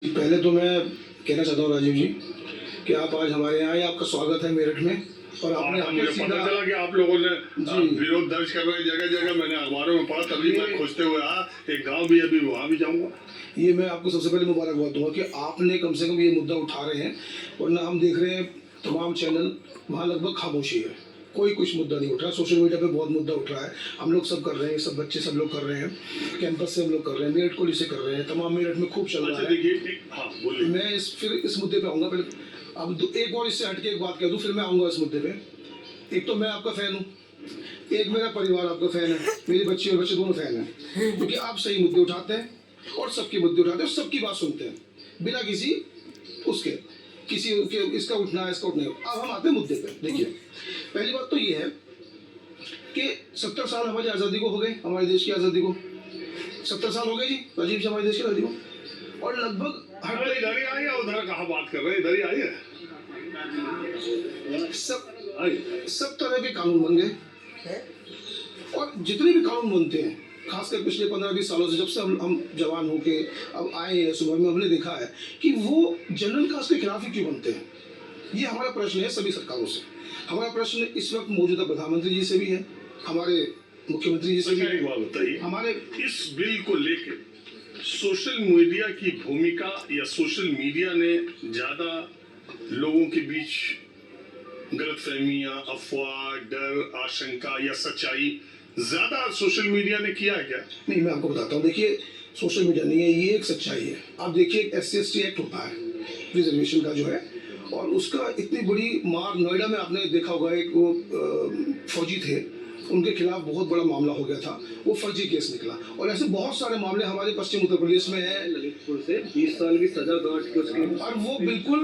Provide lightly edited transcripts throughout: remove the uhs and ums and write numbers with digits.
पहले तो मैं कहना चाहता हूँ राजीव जी कि आप आज हमारे यहाँ आए, आपका स्वागत है मेरठ में। और आपने मुझे आके पता सीधा चला कि आप लोगों ने जी विरोध दर्ज कर रहे हैं जगह जगह। मैंने अखबारों में पढ़ा, तभी मैं खोजते हुए आया। एक गांव भी अभी वहां भी जाऊंगा। ये मैं आपको सबसे पहले मुबारकबाद दूंगा कि आपने कम से कम ये मुद्दा उठा रहे हैं, वरना हम देख रहे हैं तमाम चैनल वहाँ लगभग खामोशी है, कोई कुछ मुद्दा नहीं उठ रहा। सोशल मीडिया पे बहुत मुद्दा उठ रहा है, हम लोग सब कर रहे हैं, सब बच्चे सब लोग कर रहे हैं, कैंपस से हम लोग कर रहे हैं, मेरठ कॉलेज से कर रहे हैं, तमाम मेरठ में खूब चल रहा है। देखिए, हाँ बोलिए। मैं फिर इस मुद्दे पे आऊँगा। पहले अब एक और इससे हटके एक बात कह दूँ, फिर मैं आऊँगा इस मुद्दे पे। एक तो मैं आपका फ़ैन हूँ, एक मेरा परिवार आपका फ़ैन है, मेरे बच्चे और बच्चे दोनों फ़ैन हैं, क्योंकि आप सही मुद्दे उठाते हैं और सबके मुद्दे उठाते हैं और सबकी बात सुनते हैं बिना किसी उसके किसी के इसका उठना है इसका उठना है। अब हम आते हैं मुद्दे पे। देखिए, पहली बात तो ये है कि 70 साल हमारी आज़ादी को हो गए, हमारे देश की आज़ादी को 70 साल हो गए जी राजीव जी, हमारे देश की आज़ादी को। और लगभग हर इधर ही आइए, उधर कहाँ बात कर रहे हैं, इधर ही आइए। सब तरह के कानून बन गए और जितने भी कानून बनते हैं, खासकर पिछले 15-20 सालों से, जब से हम जवान होके अब आए हैं सुबह में, हमने देखा है कि वो जनरल कास्ट के खिलाफ ही क्यों बनते हैं। ये हमारा प्रश्न है सभी सरकारों से। हमारा प्रश्न इस वक्त मौजूदा प्रधानमंत्री जी से भी है, हमारे मुख्यमंत्री जी से भी है। एक बात बताइए, हमारे इस बिल को लेके सोशल मीडिया की भूमिका या सोशल मीडिया ने ज्यादा लोगों के बीच गलतफहमियां, अफवाह, डर, आशंका या सच्चाई ज्यादा सोशल मीडिया ने किया है क्या? नहीं, मैं आपको बताता हूँ। देखिए, सोशल मीडिया नहीं है, ये एक सच्चाई है। आप देखिए, SC/ST एक्ट होता है रिजर्वेशन का जो है, और उसका इतनी बड़ी मार, नोएडा में आपने देखा होगा, एक वो फौजी थे, उनके खिलाफ बहुत बड़ा मामला हो गया था, वो फर्जी केस निकला। और ऐसे बहुत सारे मामले हमारे पश्चिम उत्तर प्रदेश में हैं। ललितपुर से 20 साल की सजा काट के उसके, और वो बिल्कुल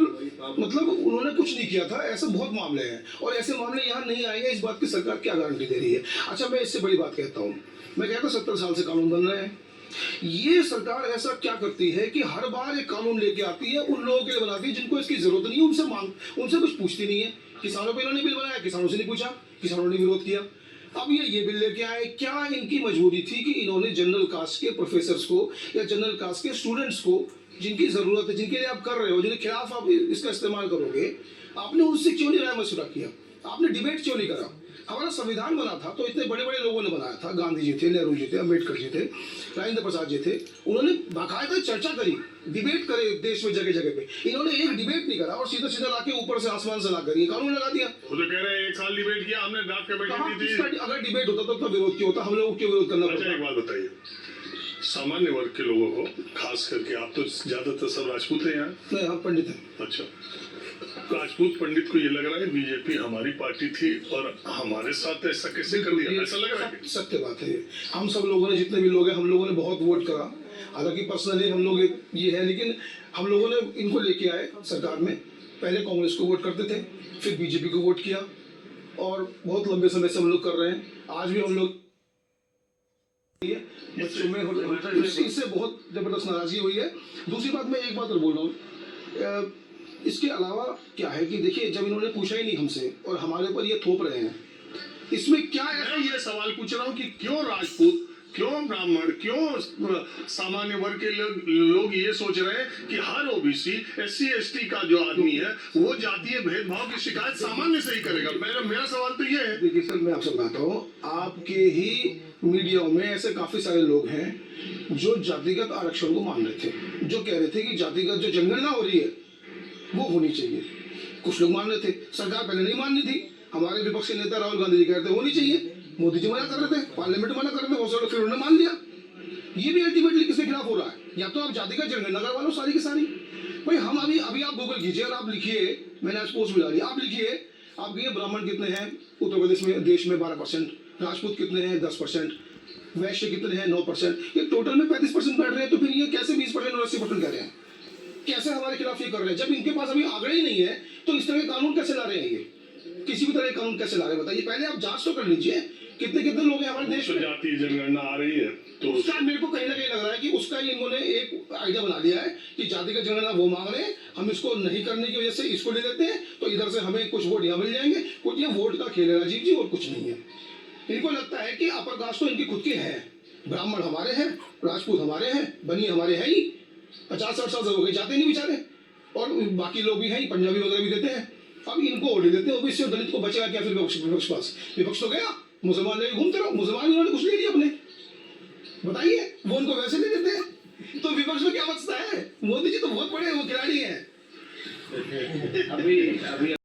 मतलब उन्होंने कुछ नहीं किया था, ऐसे बहुत मामले हैं। और ऐसे मामले यहाँ नहीं आएंगे, इस बात की सरकार क्या गारंटी दे रही है। अच्छा, मैं इससे बड़ी बात कहता हूँ, मैं कहता हूँ 70 साल से कानून बन रहे हैं। ये सरकार ऐसा क्या करती है कि हर बार एक कानून लेके आती है, उन लोगों के लिए बनाती है जिनको इसकी जरूरत नहीं है, उनसे कुछ पूछती नहीं है। किसानों पे इन्होंने बिल बनाया, किसानों से नहीं पूछा, किसानों ने विरोध किया। अब ये बिल लेके आए, क्या इनकी मजबूरी थी कि इन्होंने जनरल कास्ट के प्रोफेसर्स को या जनरल कास्ट के स्टूडेंट्स को, जिनकी जरूरत है, जिनके लिए आप कर रहे हो, जिनके खिलाफ आप इसका इस्तेमाल करोगे, आपने उनसे क्यों नहीं राय मशवरा किया? आपने डिबेट क्यों नहीं करा? हमारा संविधान बना था तो इतने बड़े बड़े लोगों ने बनाया था, गांधी जी थे, नेहरू जी थे, अम्बेडकर जी थे, राजेंद्र प्रसाद जी थे। उन्होंने बाकायदा चर्चा करी, डिबेट करे देश में जगह जगह पे। इन्होंने एक डिबेट नहीं करा और सीधा सीधा लाके ऊपर से आसमान से लाकर ये कानून लगा दिया। वो तो कह रहे हैं 1 साल डिबेट किया हमने, ड्राफ्ट कमेटी दी थी। अगर डिबेट होता तो विरोध क्यों होता? हम लोगों को क्यों विरोध करना अच्छा, पड़ता? एक बात बताइए, सामान्य वर्ग के लोगों को, खास करके आप तो ज्यादातर सब राजपूत हैं यहाँ। नहीं, हम पंडित हैं। अच्छा, राजपूत पंडित को ये लग रहा है बीजेपी हमारी पार्टी थी और हमारे साथ ऐसा कैसे कर दिया, ऐसा लग रहा है? सत्य बात है। हम सब लोगों ने, जितने भी लोग हैं, हम लोगों ने बहुत वोट करा। हालांकि पर्सनली हम लोग ये है, लेकिन हम लोगों ने इनको लेके आए सरकार में। पहले कांग्रेस को वोट करते थे, फिर बीजेपी को वोट किया, और बहुत लंबे समय से हम लोग कर रहे हैं। आज भी हम लोग बच्चों में इससे बहुत जबरदस्त नाराजगी हुई है। दूसरी बात, मैं एक बात और बोल रहा हूँ, इसके अलावा क्या है कि देखिए, जब इन्होंने पूछा ही नहीं हमसे और हमारे ऊपर ये थोप रहे हैं, इसमें क्या है? मैं ये सवाल पूछ रहा हूँ कि क्यों राजपूत, क्यों ब्राह्मण, क्यों सामान्य वर्ग के लोग ये सोच रहे हैं कि हर ओबीसी, SC/ST का जो आदमी है वो जातीय भेदभाव की शिकायत सामान्य से ही करेगा? मेरा सवाल तो ये है। देखिए सर, मैं आपसे बताता हूँ, आपके ही मीडिया में ऐसे काफी सारे लोग हैं जो जातिगत आरक्षण को मान रहे थे, जो कह रहे थे कि जातिगत जो जनगणना हो रही है वो होनी चाहिए। कुछ लोग मान रहे थे, सरकार पहले नहीं माननी थी। हमारे विपक्षी नेता राहुल गांधी जी कहते होनी चाहिए, मोदी जी मना कर रहे थे, पार्लियामेंट मना कर रहे थे, बहुत सारे, फिर उन्होंने मान लिया। ये भी अल्टीमेटली किसके खिलाफ हो रहा है? या तो आप जातिगत जनगणना करवा लो सारी की सारी। भाई, हम अभी आप गूगल कीजिए और आप लिखिए, मैंने आज पोस्ट भी डाली, आप लिखिए, आप कहिए ब्राह्मण कितने हैं उत्तर प्रदेश में, देश में 12%, राजपूत कितने हैं 10%, वैश्य कितने हैं 9%, ये टोटल में 35% बैठ रहे हैं। तो फिर ये कैसे 20% और 80% कह रहे हैं? कैसे हमारे खिलाफ ये कर रहे हैं? जब इनके पास अभी आंकड़े ही नहीं है तो इस तरह के कानून कैसे ला रहे हैं? ये किसी भी तरह के कानून कैसे ला रहे हैं बताइए? पहले आप जांच तो कर लीजिए, कितने कितने लोग हैं हमारे देश में। जातीय जनगणना आ रही है तो उसका मेरे को कहीं ना कहीं लग रहा है कि उसका ही इन्होंने एक आइडिया बना लिया है कि जातिगत जनगणना वो मांग रहे हैं, हम इसको नहीं करने की वजह से इसको ले लेते हैं, तो इधर से हमें कुछ वोट यहाँ मिल जाएंगे। कुछ ये वोट का खेल है राजीव जी, और कुछ नहीं है। इनको लगता है कि अपर कास्ट तो इनकी खुद की है, ब्राह्मण हमारे हैं, राजपूत हमारे हैं, बनी हमारे हैं ही, 50-60 साल से हो गए, जाते नहीं बेचारे। और बाकी लोग भी हैं, पंजाबी वगैरह भी देते हैं। अब इनको वोट देते हैं, ओबीसी और दलित को बचेगा क्या फिर विपक्ष पास? विपक्ष तो गया, मुसलमान लेके घूमते रहो, मुसलमान इन्होंने कुछ ले लिया अपने, बताइए, वो उनको वैसे नहीं देते हैं, तो विपक्ष में क्या बचता है? मोदी जी तो बहुत बड़े वो खिलाड़ी हैं। अभी अभी